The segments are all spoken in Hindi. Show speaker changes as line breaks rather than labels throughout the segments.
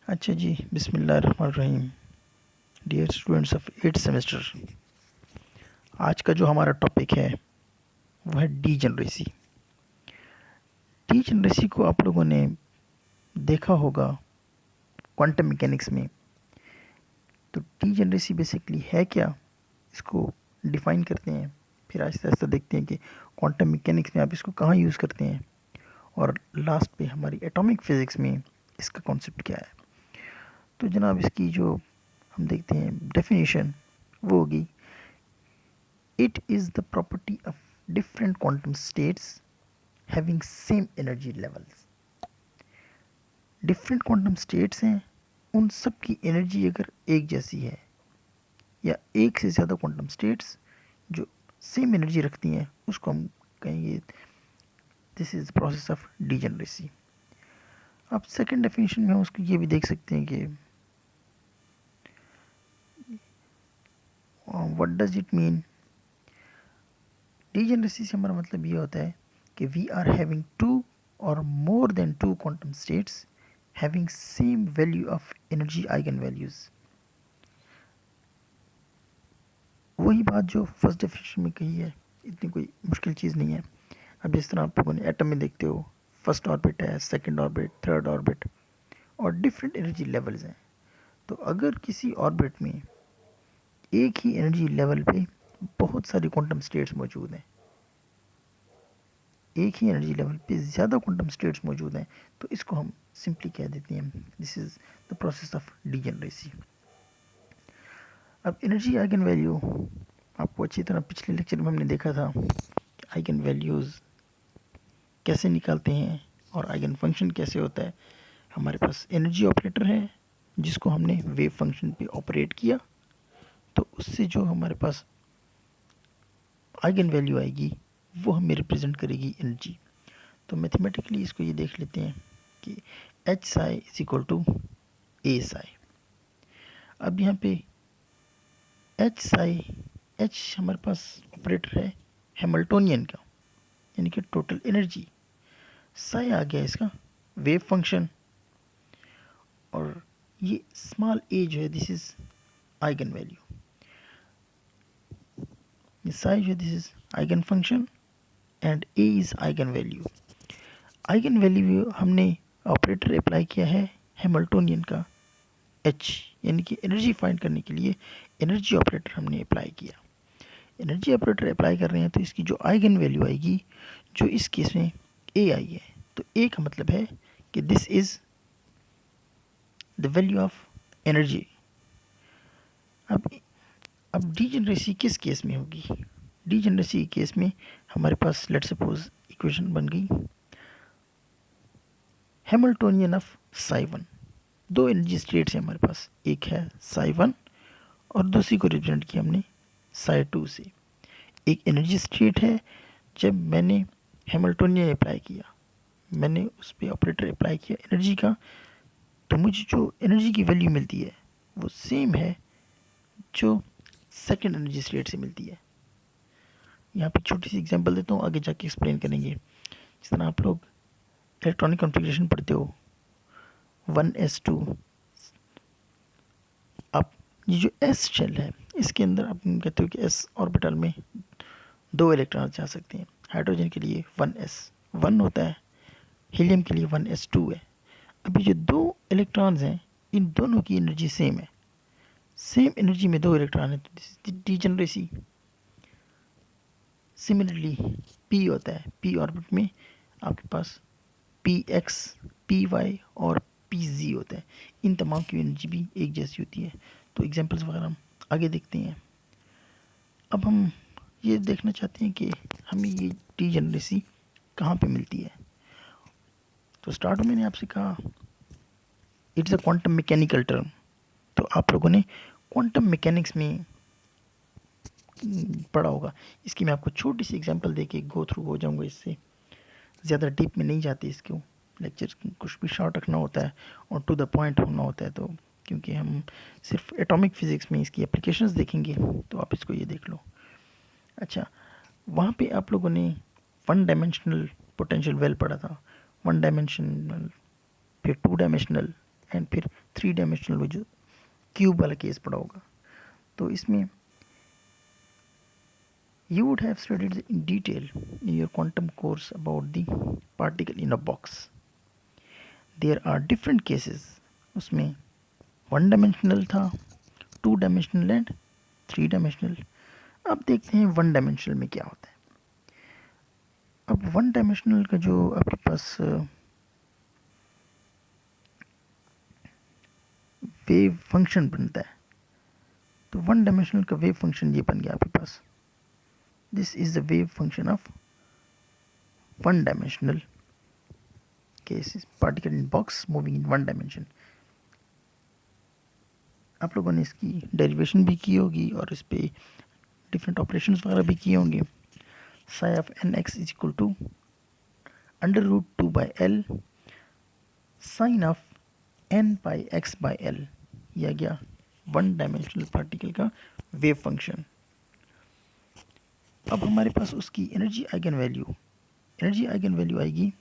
अच्छा जी, बिस्मिल्लाहिर्रहमानिर्रहीम। Dear students of 8th semester, आज का जो हमारा टॉपिक है वह है डीजनरेसी। डीजनरेसी को आप लोगों ने देखा होगा क्वांटम मैकेनिक्स में। तो डीजनरेसी बेसिकली है क्या, इसको डिफाइन करते हैं, फिर आहिस्ता आहिस्ता देखते हैं कि क्वांटम मैकेनिक्स में आप इसको कहाँ यूज़ करते हैं, और लास्ट पे हमारी एटॉमिक फिज़िक्स में इसका कॉन्सेप्ट क्या है। तो जनाब, इसकी जो हम देखते हैं डेफिनेशन वो होगी, it is the property of different quantum states having same energy levels। Different quantum states हैं, उन सब की एनर्जी अगर एक जैसी है, या एक से ज़्यादा क्वांटम स्टेट्स जो सेम एनर्जी रखती हैं, उसको हम कहेंगे this is the process of degeneracy. अब सेकंड डेफिनेशन में हम उसको ये भी देख सकते हैं कि what does it mean. Degeneracy से हमारा मतलब ये होता है कि वी आर हैविंग टू और more than two quantum states having same value of energy eigen values. वही बात जो फर्स्ट डेफिनेशन में कही है, इतनी कोई मुश्किल चीज़ नहीं है। अब जिस तरह आप लोगों ने एटम में देखते हो, फर्स्ट ऑर्बिट है, सेकंड ऑर्बिट, थर्ड ऑर्बिट, और डिफरेंट एनर्जी लेवल्स हैं। तो अगर किसी ऑर्बिट में एक ही एनर्जी लेवल पे बहुत सारी क्वांटम स्टेट्स मौजूद हैं, एक ही एनर्जी लेवल पे ज़्यादा क्वांटम स्टेट्स मौजूद हैं, तो इसको हम सिंपली कह देते हैं this is the process of degeneracy. अब एनर्जी आइगन वैल्यू आपको अच्छी तरह पिछले लेक्चर में हमने देखा था, आइगन वैल्यूज़ कैसे निकालते हैं और आइगन फंक्शन कैसे होता है। हमारे पास एनर्जी ऑपरेटर है जिसको हमने वेव फंक्शन पे ऑपरेट किया, तो उससे जो हमारे पास आइगन वैल्यू आएगी वो हमें रिप्रेजेंट करेगी एनर्जी। तो मैथमेटिकली इसको ये देख लेते हैं कि H psi is equal to A psi. अब यहाँ पे एच साई, एच हमारे पास ऑपरेटर है हैमिल्टोनियन का, यानी कि टोटल एनर्जी। साई आ गया इसका वेव फंक्शन, और ये स्मॉल ए जो है दिस इज आइगन वैल्यू। ये साई जो है this is eigen function and A is eigen value. Eigen value हमने ऑपरेटर अप्लाई किया है हैमिल्टोनियन का एच, यानी कि एनर्जी फाइंड करने के लिए एनर्जी ऑपरेटर हमने अप्लाई किया। एनर्जी ऑपरेटर अप्लाई कर रहे हैं तो इसकी जो आइगन वैल्यू आएगी, जो इस केस में ए आई है, तो ए का मतलब है कि this is the value of energy. अब डीजनरेसी किस केस में होगी। डीजनरेसी के केस में हमारे पास लेट सपोज इक्वेशन बन गई हैमिल्टोनियन ऑफ साई वन। दो एनर्जी स्टेट्स हैं हमारे पास, एक है साई वन और दूसरी को रिप्रेजेंट किया हमने साई टू से। एक एनर्जी स्टेट है, जब मैंने हैमिल्टोनियन अप्लाई किया, मैंने उस पर ऑपरेटर अप्लाई किया एनर्जी का, तो मुझे जो एनर्जी की वैल्यू मिलती है वो सेम है जो सेकेंड एनर्जी स्टेट से मिलती है। यहाँ पे छोटी सी एग्जांपल देता हूँ, आगे जाके एक्सप्लेन करेंगे। जिस तरह आप लोग इलेक्ट्रॉनिक कॉन्फ़िगरेशन पढ़ते हो 1s2, आप ये जो एस शेल है इसके अंदर आप कहते हो कि एस ऑर्बिटल में दो इलेक्ट्रॉन जा सकते हैं। हाइड्रोजन के लिए 1s1 होता है, हीलियम के लिए 1s2 है। अभी जो दो इलेक्ट्रॉन्स हैं, इन दोनों की एनर्जी सेम है, सेम एनर्जी में दो इलेक्ट्रॉन है, तो डीजनरेसी। सिमिलरली पी होता है, पी ऑर्बिट में आपके पास पी एक्स, पी वाई और पी जी होता है। इन तमाम की एनर्जी भी एक जैसी होती है। तो एग्जांपल्स वगैरह हम आगे देखते हैं। अब हम ये देखना चाहते हैं कि हमें ये डीजनरेसी कहाँ पे मिलती है। तो स्टार्ट में मैंने आपसे कहा it's a quantum mechanical term. तो आप लोगों ने क्वांटम मैकेनिक्स में पढ़ा होगा। इसकी मैं आपको छोटी सी एग्जांपल देके गो थ्रू हो जाऊंगा, इससे ज़्यादा डीप में नहीं जाते। इसको लेक्चर कुछ भी शॉर्ट रखना होता है और टू द पॉइंट होना होता है, तो क्योंकि हम सिर्फ एटॉमिक फिज़िक्स में इसकी एप्लीकेशंस देखेंगे, तो आप इसको ये देख लो। अच्छा, वहाँ पे आप लोगों ने वन डायमेंशनल पोटेंशियल वेल पढ़ा था, वन डायमेंशनल, फिर टू डायमेंशनल एंड फिर थ्री डायमेंशनल वो जो क्यूब वाला केस पड़ा होगा। तो इसमें you would have studied in detail in your quantum course about the particle in a box. There are different cases. उसमें वन डायमेंशनल था, two dimensional and three dimensional. अब देखते हैं वन डायमेंशनल में क्या होता है। अब वन डायमेंशनल का जो आपके पास वेव फंक्शन बनता है, तो वन डायमेंशनल का वेव फंक्शन ये बन गया आपके पास। This is the wave function of one dimensional case, particle in box moving in one dimension. आप लोगों ने इसकी डेरिवेशन भी की होगी और इस पर डिफरेंट ऑपरेशंस वगैरह भी किए होंगे। Psi of N X is equal to under root 2 by L sine of N pi X by L. यह गया वन डायमेंशनल पार्टिकल का वेव फंक्शन। अब हमारे पास उसकी एनर्जी आइगन वैल्यू आएगी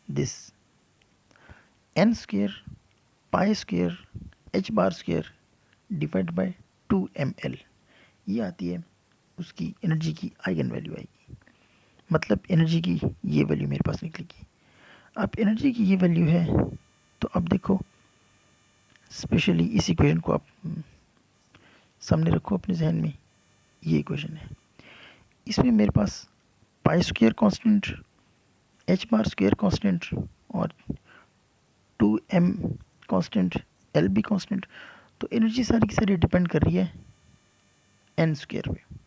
this N square pi square H bar square divide by 2ml। ये आती है उसकी एनर्जी की आइगन वैल्यू आएगी, मतलब एनर्जी की ये वैल्यू मेरे पास निकलेगी। अब एनर्जी की ये वैल्यू है, तो अब देखो स्पेशली इस इक्वेशन को आप सामने रखो अपने जहन में। ये इक्वेशन है, इसमें मेरे पास पाई square constant, H bar square constant और 2m कांस्टेंट, एल भी कांस्टेंट। तो एनर्जी सारी की सारी डिपेंड कर रही है एन स्क्वेयर पे।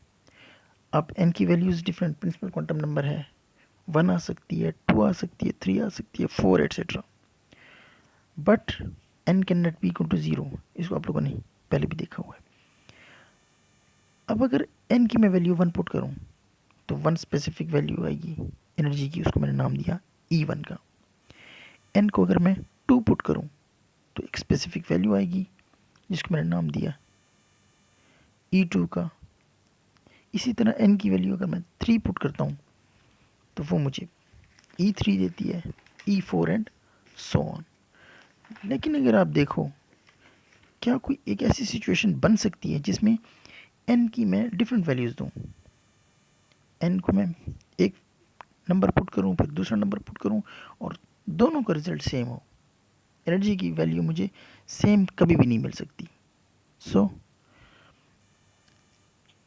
अब एन की values different principal quantum number है, 1 आ सकती है, 2 आ सकती है, 3 आ सकती है, 4 etcetera. But N can not be equal to 0, इसको आप लोगों ने पहले भी देखा हुआ है। अब अगर एन की मैं वैल्यू 1 पुट करूं तो 1 स्पेसिफिक वैल्यू आएगी एनर्जी की, उसको मैंने नाम दिया E1 का। एन को अगर मैं 2 पुट करूं तो एक स्पेसिफिक वैल्यू आएगी जिसको मैंने नाम दिया E2 का। इसी तरह एन की वैल्यू अगर मैं 3 पुट करता हूँ तो वो मुझे E3 देती है, E4 एंड सो ऑन। लेकिन अगर आप देखो, क्या कोई एक ऐसी सिचुएशन बन सकती है जिसमें एन की मैं डिफरेंट वैल्यूज़ दूँ? एन को मैं एक नंबर पुट करूँ, फिर दूसरा नंबर पुट करूँ और दोनों का रिजल्ट सेम हो। एनर्जी की वैल्यू मुझे सेम कभी भी नहीं मिल सकती। So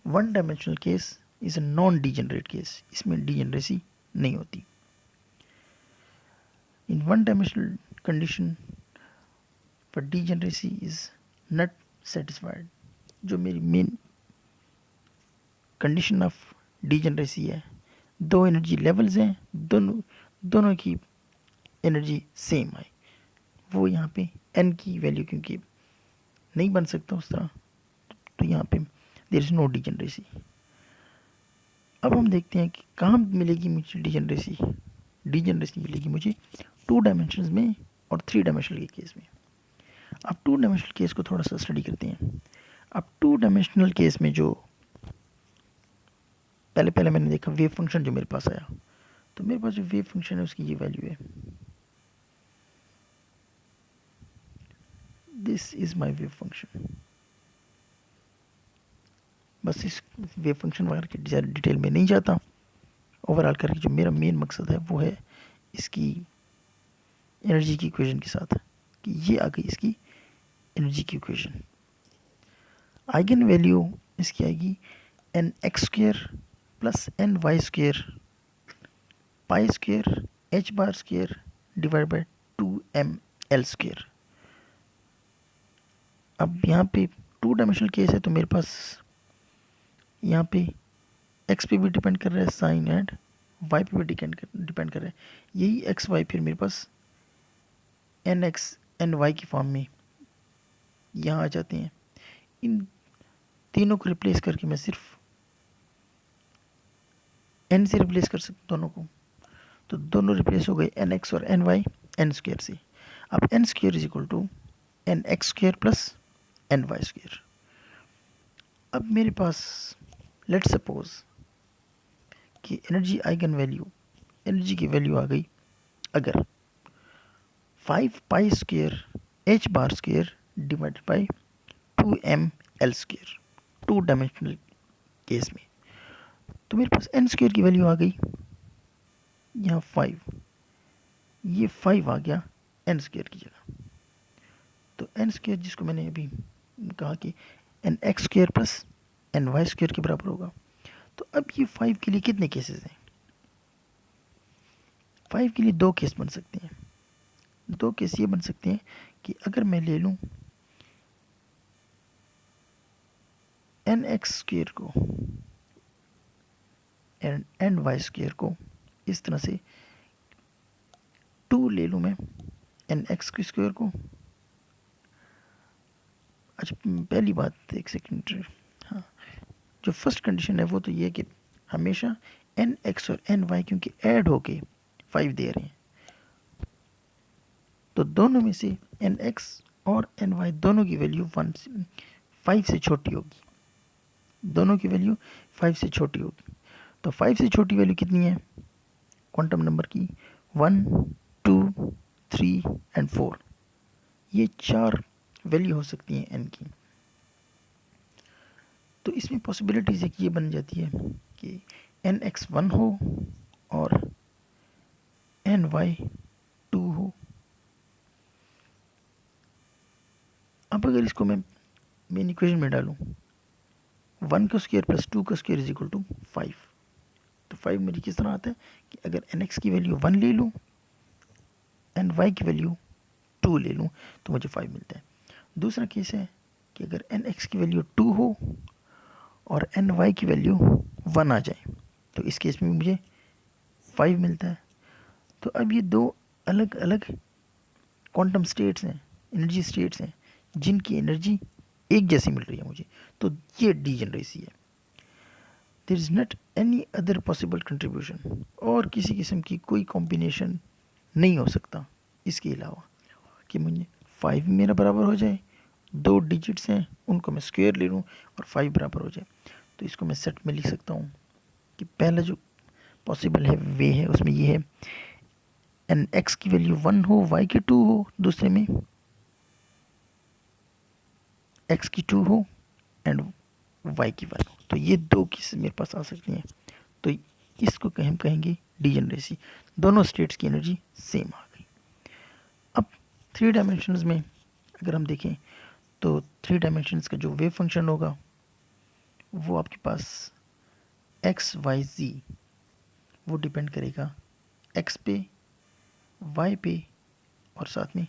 one dimensional case is a non degenerate case, इसमें डीजेनरेसी नहीं होती। इन वन डायमेंशनल कंडीशन पर डीजेनरेसी इज नॉट सेटिस्फाइड। जो मेरी मेन कंडीशन ऑफ डीजेनरेसी है, दो एनर्जी लेवल्स हैं, दोनों की एनर्जी सेम है, वो यहाँ पे एन की वैल्यू क्योंकि नहीं बन सकता उस तरह, तो यहाँ पे देयर इज नो डीजेनरेसी। अब हम देखते हैं कि कहाँ मिलेगी मुझे डीजेनरेसी। डीजेनरेसी मिलेगी मुझे 2 डायमेंशंस में और 3 डायमेंशनल के केस में। अब 2 डायमेंशनल केस को थोड़ा सा स्टडी करते हैं। अब 2 डायमेंशनल केस में जो पहले मैंने देखा वेव फंक्शन जो मेरे पास आया, तो मेरे पास जो वेव फंक्शन है उसकी ये वैल्यू है, this is my wave function. बस इस वेव फंक्शन वगैरह की ज़्यादा डिटेल में नहीं जाता। ओवरऑल करके जो मेरा मेन मकसद है वो है इसकी एनर्जी की इक्वेशन के साथ, कि ये आ गई इसकी एनर्जी की इक्वेशन। आइगन वैल्यू इसकी आएगी N X square plus N Y square pi square H bar square divide by 2ml square. अब यहाँ पे 2 डायमेंशनल केस है, तो मेरे पास यहाँ पे x पे भी डिपेंड कर रहा है साइन एंड y पे भी डिपेंड कर रहा है। यही एक्स वाई फिर मेरे पास एन एक्स एन वाई की फॉर्म में यहाँ आ जाते हैं। इन तीनों को रिप्लेस करके मैं सिर्फ n से रिप्लेस कर सकता दोनों को, तो दोनों रिप्लेस हो गए एन एक्स और एन वाई एन स्क्वेयर से। अब N square is equal to N X square plus N Y square. अब मेरे पास लेट्स सपोज कि एनर्जी आइगन वैल्यू, एनर्जी की वैल्यू आ गई अगर 5 pi square h bar square divided by 2m l square, 2 dimensional case में। तो मेरे पास n स्क्वेयर की वैल्यू आ गई यहाँ 5, ये 5 आ गया n स्क्वेयर की जगह। तो n स्क्वेयर जिसको मैंने अभी कहा कि N X square plus N Y square के बराबर होगा। तो अब ये 5 के लिए कितने केसेस हैं? 5 के लिए 2 केस बन सकते हैं। 2 केस ये बन सकते हैं कि अगर मैं ले लूँ एन एक्स स्क्वेयर को एन वाई स्क्वेयर को इस तरह से 2 ले लूँ मैं एन एक्स के स्क्वेयर को। अच्छा पहली बात एक सेकेंड, हाँ, जो फर्स्ट कंडीशन है वो तो ये कि हमेशा एन एक्स और एन वाई क्योंकि ऐड होके 5 दे रहे हैं, तो दोनों में से एन एक्स और एन वाई दोनों की वैल्यू 5 से छोटी होगी। दोनों की वैल्यू 5 से छोटी होगी। तो 5 से छोटी वैल्यू कितनी है क्वांटम नंबर की? 1, 2, 3 एंड 4। ये 4 वैल्यू हो सकती हैं एन की। तो इसमें पॉसिबिलिटीज एक ये बन जाती है कि एन एक्स 1 हो और एन वाई 2 हो। अब अगर इसको मैं मेन इक्वेशन में डालूं 1 का स्क्वायर प्लस 2 का स्क्वायर इज इक्वल टू 5। तो 5 मेरी किस तरह आता है कि अगर एन एक्स की वैल्यू 1 ले लूँ, एन वाई की वैल्यू 2 ले लूँ तो मुझे 5 मिलता है। दूसरा केस है कि अगर एन एक्स की वैल्यू 2 हो और एन वाई की वैल्यू 1 आ जाए तो इस केस में मुझे 5 मिलता है। तो अब ये 2 अलग अलग क्वांटम स्टेट्स हैं, एनर्जी स्टेट्स हैं, जिनकी एनर्जी एक जैसी मिल रही है मुझे। तो ये डीजेनरेसी है। There is not any other possible contribution, और किसी किस्म की कोई कॉम्बिनेशन नहीं हो सकता इसके अलावा कि मुझे 5 मेरा बराबर हो जाए, 2 डिजिट्स हैं उनको मैं स्क्वायर ले लूँ और 5 बराबर हो जाए। तो इसको मैं सेट में लिख सकता हूँ कि पहला जो पॉसिबल है वे है उसमें ये है एन एक्स की वैल्यू 1 हो, वाई की 2 हो, दूसरे में एक्स की 2 हो एंड वाई की 1 हो। तो ये 2 केसेस मेरे पास आ सकती हैं। तो इसको हम कहेंगे डीजेनरेसी। दोनों स्टेट्स की एनर्जी सेम आ गई। अब 3 डायमेंशंस में अगर हम देखें तो 3 डायमेंशंस का जो वेव फंक्शन होगा वो आपके पास एक्स वाई जी वो डिपेंड करेगा एक्स पे, वाई पे और साथ में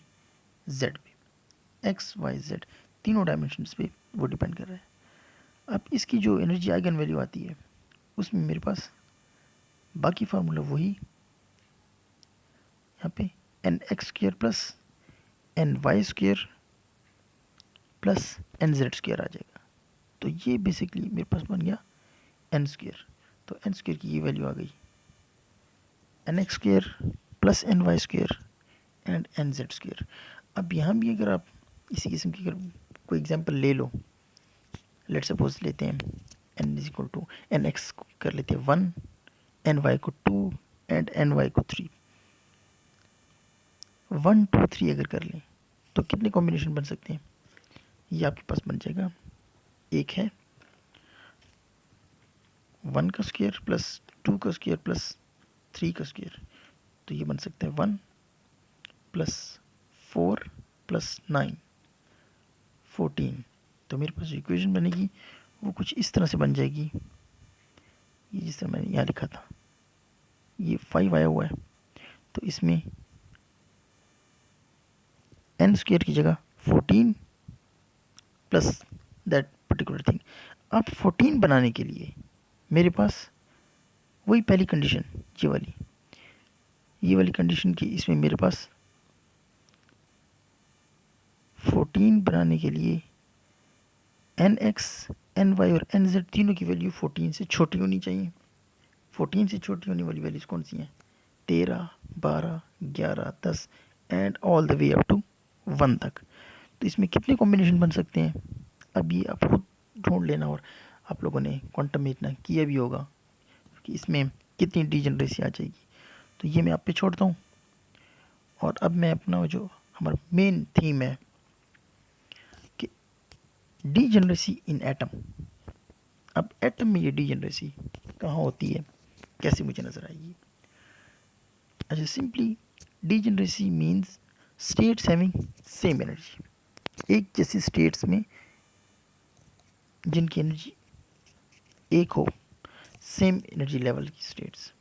जेड पे। एक्स वाई जेड तीनों डायमेंशंस पे वो डिपेंड कर रहा है। अब इसकी जो एनर्जी आइगन वैल्यू आती है उसमें मेरे पास बाकी फार्मूला वही यहाँ पे N X square plus N Y square plus N Z square आ जाएगा। तो ये बेसिकली मेरे पास बन गया एन स्क्वेयर। तो एन स्क्वेयर की ये वैल्यू आ गई N X square plus N Y square and N Z square. अब यहाँ भी अगर आप इसी किस्म की अगर कोई एग्जांपल ले लो, लेट सपोज लेते हैं N is equal to N X कर लेते हैं 1, एन वाई को 2 एंड एन वाई को 3। 1, 2, 3 अगर कर लें तो कितने कॉम्बिनेशन बन सकते हैं? ये आपके पास बन जाएगा, एक है 1 का स्क्वायर प्लस 2 का स्क्वायर प्लस 3 का स्क्वायर। तो ये बन सकता है 1 प्लस 4 प्लस 9 14। तो मेरे पास जो इक्वेशन बनेगी वो कुछ इस तरह से बन जाएगी, ये जिस तरह मैंने यहाँ लिखा था, ये 5 आया हुआ है तो इसमें एन स्क्वेयर की जगह 14 प्लस दैट पर्टिकुलर थिंग। अब 14 बनाने के लिए मेरे पास वही पहली कंडीशन ये वाली कंडीशन की, इसमें मेरे पास 14 बनाने के लिए एन एक्स, एन वाई और एन जेड तीनों की वैल्यू 14 से छोटी होनी चाहिए। 14 से छोटी होने वाली वैल्यूज कौन सी हैं? 13, 12, 11, 10 and all the way up to 1 तक। तो इसमें कितने कॉम्बिनेशन बन सकते हैं? अब ये आप खुद ढूंढ लेना, और आप लोगों ने क्वांटम में इतना किया भी होगा कि इसमें कितनी डीजनरेसी आ जाएगी। तो ये मैं आप पे छोड़ता हूँ, और अब मैं अपना जो हमारा मेन थीम है डीजेनरेसी इन एटम। अब एटम में ये डीजेनरेसी कहाँ होती है, कैसे मुझे नज़र आएगी? अच्छा, simply degeneracy means states having same energy, एक जैसी स्टेट्स में जिनकी एनर्जी एक हो, सेम एनर्जी लेवल की states.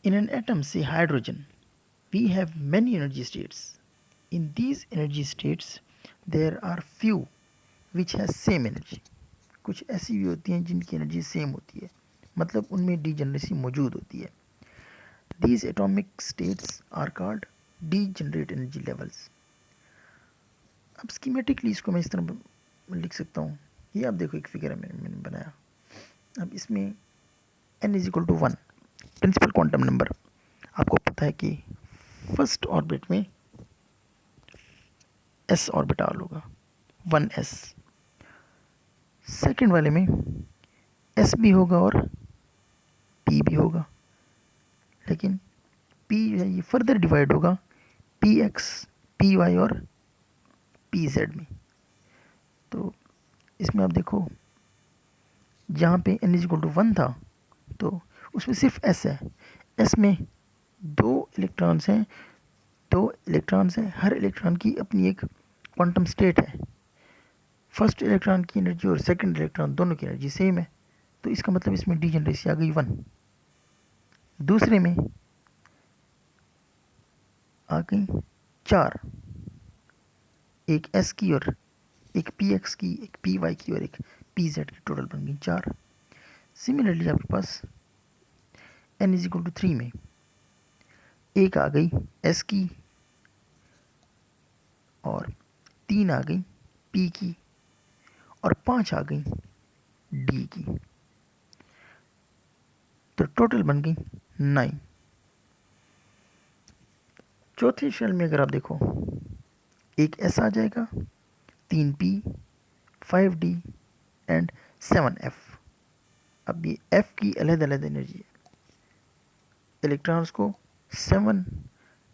In an atom, say hydrogen, we have many energy states. In these energy states, there are few which has same energy. कुछ ऐसी भी होती हैं जिनकी एनर्जी सेम होती है, मतलब उनमें डीजेनरेसी मौजूद होती है। These atomic states are called degenerate energy levels. अब स्कीमेटिकली इसको मैं इस तरह लिख सकता हूँ, ये आप देखो एक फिगर है मैंने बनाया। अब इसमें n is equal to 1 principal quantum number, आपको पता है कि फर्स्ट ऑर्बिट में s ऑर्बिटल होगा 1s, सेकेंड वाले में s भी होगा और p भी होगा, लेकिन p जो है ये फर्दर डिवाइड होगा px, py और pz में। तो इसमें आप देखो जहाँ पे n इज इक्वल टू 1 था तो उसमें सिर्फ s है, s में दो इलेक्ट्रॉन्स हैं, हर इलेक्ट्रॉन की अपनी एक क्वांटम स्टेट है। फर्स्ट इलेक्ट्रॉन की एनर्जी और सेकंड इलेक्ट्रॉन दोनों की एनर्जी सेम है, तो इसका मतलब इसमें डीजेनरेसी आ गई 1। दूसरे में आ गई 4, एक s की और एक px की, एक py की और एक pz की, टोटल बन गई 4। सिमिलरली आपके पास n इज इक्वल टू 3 में एक आ गई s की और 3 आ गई p की और 5 आ गई d की, तो टोटल बन गई 9। चौथे शेल में अगर आप देखो एक s आ जाएगा, 3p, 5d एंड 7f। अब ये f की अलग अलग एनर्जी है, इलेक्ट्रॉन्स को 7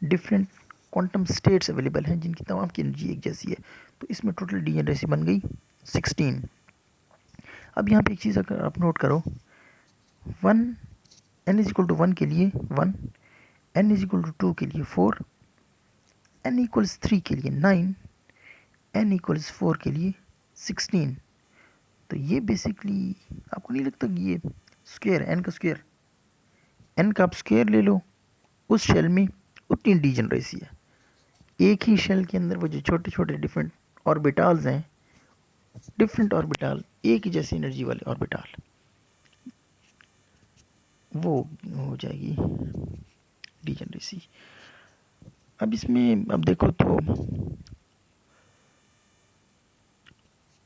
डिफरेंट क्वांटम स्टेट्स अवेलेबल हैं जिनकी तमाम की एनर्जी एक जैसी है, तो इसमें टोटल डीजेनरेसी बन गई 16। अब यहाँ पे एक चीज़ अगर आप नोट करो, 1 n इज इक्वल टू 1 के लिए 1, n इज इक्वल टू 2 के लिए 4, n इक्वल्स 3 के लिए 9, n इक्वल्स 4 के लिए 16। तो ये बेसिकली आपको नहीं लगता कि ये स्क्वायर, n का स्क्वायर, n का आप स्क्वायर ले लो, उस शेल में उतनी डीजेनरेसी है। एक ही शेल के अंदर वो जो छोटे छोटे डिफरेंट ऑर्बिटल्स हैं, डिफरेंट ऑर्बिटल, एक ही जैसी एनर्जी वाले ऑर्बिटल, वो हो जाएगी डीजेनरेसी। अब इसमें अब देखो तो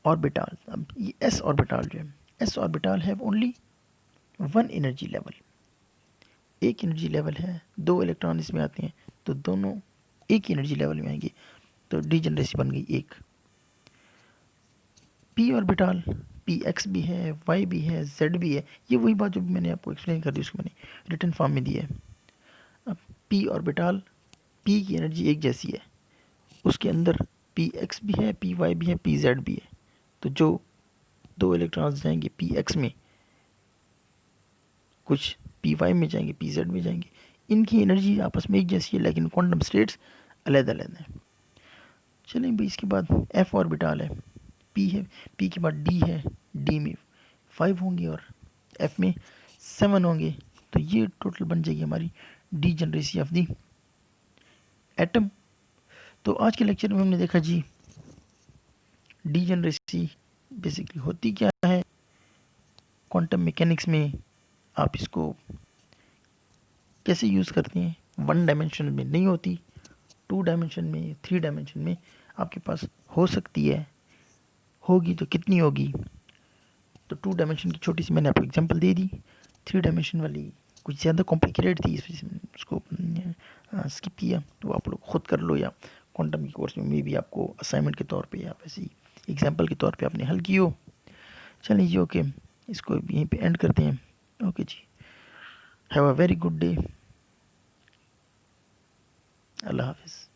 ऑर्बिटल, अब ये s ऑर्बिटल जो है, s orbital have only 1 energy level, एक एनर्जी लेवल है, 2 इलेक्ट्रॉन इसमें आते हैं तो दोनों एक ही एनर्जी लेवल में आएंगे, तो डीजेनरेसी बन गई 1। p ऑर्बिटल, px भी है, y भी है, z भी है, ये वही बात जो मैंने आपको एक्सप्लेन कर दी उसको मैंने रिटर्न फॉर्म में दी है। अब p ऑर्बिटल, p की एनर्जी एक जैसी है, उसके अंदर px भी है, py भी है, pz भी है, तो जो 2 इलेक्ट्रॉन्स जाएंगे px में, कुछ py में जाएंगे, pz में जाएंगे, इनकी एनर्जी आपस में एक जैसी है लेकिन क्वांटम स्टेट्स अलग अलग हैं। चलें भाई, इसके बाद f ऑर्बिटल है, p है, p के बाद d है, d में 5 होंगे और f में 7 होंगे, तो ये टोटल बन जाएगी हमारी डीजेनरेसी ऑफ दी एटम। तो आज के लेक्चर में हमने देखा जी डीजेनरेसी बेसिकली होती क्या है, क्वांटम मैकेनिक्स में आप इसको कैसे यूज़ करते हैं, 1 डायमेंशन में नहीं होती, 2 डायमेंशन में, 3 डायमेंशन में आपके पास हो सकती है, होगी तो कितनी होगी। तो 2 डायमेंशन की छोटी सी मैंने आपको एग्जांपल दे दी, 3 डायमेंशन वाली कुछ ज़्यादा कॉम्प्लिकेटेड थी, इस वजह से उसको स्किप किया, तो आप लोग खुद कर लो या क्वांटम की कोर्स में भी आपको असाइनमेंट के तौर पे या वैसे ही एग्जांपल के तौर पे आपने हल की हो। चलिए जी, ओके, इसको यहीं पे एंड करते हैं। ओके जी, have a very good day, अल्लाह हाफिज़।